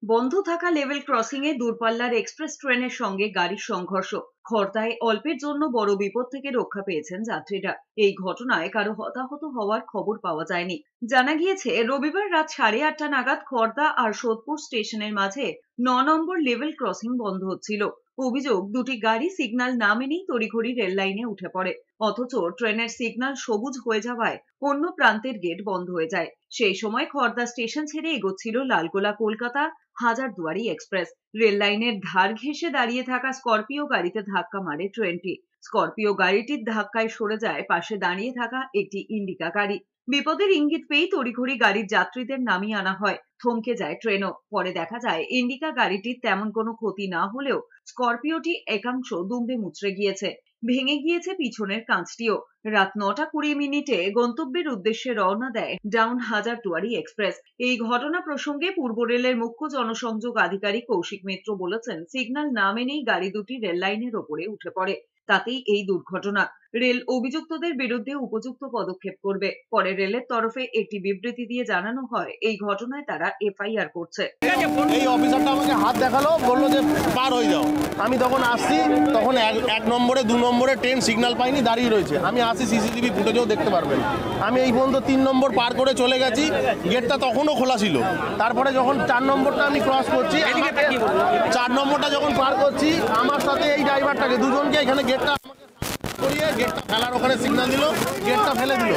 বন্ধ থাকা level crossing এ দূরপাল্লার এক্সপ্রেস ট্রেনের সঙ্গে গাড়ির সংঘর্ষ। খড়দায় অল্পের জন্য বড় বিপদ থেকে রক্ষা পেয়েছেন যাত্রীরা। এই ঘটনায় কারো হতাহত হওয়ার খবর পাওয়া যায়নি। জানা গিয়েছে রবিবার রাত 8:30 নাগাদ খড়দা আর সোদপুর স্টেশনের মাঝে 9 নম্বর লেভেল ক্রসিং বন্ধ হচ্ছিল। অভিযোগ, দুটি গাড়ি সিগন্যাল না মেনেই তড়িঘড়ি রেল লাইনে উঠে পড়ে। অথচ ট্রেনের সিগন্যাল সবুজ হয়ে যাওয়ায় অন্য প্রান্তের গেট বন্ধ হয়ে যায়। সেই সময় খড়দা স্টেশন ছেড়ে এগোচ্ছিল লালগোলা কলকাতা হাজারদুয়ারি এক্সপ্রেস। রেল লাইনের ধার ঘেঁষে দাঁড়িয়ে থাকা স্করপিও গাড়িতে ধাক্কা মারে ট্রেনটি। স্করপিও গাড়িটির ধাক্কায় সরে যায় পাশে দাঁড়িয়ে থাকা একটি ইন্ডিকা গাড়ি। বিপদের ইঙ্গিত পেয়েই তড়িঘড়ি গাড়ির যাত্রীদের নামিয়ে আনা হয়। থমকে যায় ট্রেনও। পরে দেখা যায় ইন্ডিকা গাড়িটির তেমন কোনো ক্ষতি না হলেও স্করপিওটি একাংশ দুমড়ে মুচড়ে গিয়েছে। ভেঙে গিয়েছে পিছনের কাঁচটিও। রাত 9টা 20 মিনিটে গন্তব্যের উদ্দেশ্যে রওনা দেয় ডাউন হাজারদুয়ারি এক্সপ্রেস। এই ঘটনা প্রসঙ্গে পূর্ব রেলের মুখ্য জনসংযোগ আধিকারিক কৌশিক মিত্র বলেছেন, সিগন্যাল না মেনেই গাড়ি দুটি রেল লাইনের ওপরে উঠে পড়ে, তাতেই এই দুর্ঘটনা। রেল অভিযুক্তদের বিরুদ্ধে উপযুক্ত পদক্ষেপ করবে। পরে রেলের তরফে একটি বিবৃতি দিয়ে জানানো হয়, এই ঘটনায় তারা এফআইআর করছে। এই অফিসারটা আমাকে হাত দেখালো, বললো যে পার হয়ে যাও। আমি তখন আসছি, তখন এক নম্বরে 2 নম্বরে ট্রেন সিগন্যাল পাইনি, দাঁড়িয়ে রয়েছে। আমি আসি, সিসিটিভি ফুটেজেও দেখতে পারবেন। আমি এই পর্যন্ত 3 নম্বর পার করে চলে গেছি, গেটটা তখনও খোলা ছিল। তারপরে যখন 4 নম্বরটা আমি ক্রস করছি, 4 নম্বরটা যখন পার করছি, আমার সাথে এই ড্রাইভারটাকে দুজনকে এখানে গেটটা করিয়ে গেটটা ফেলার ওখানে সিগন্যাল দিল, গেটটা ফেলে দিল।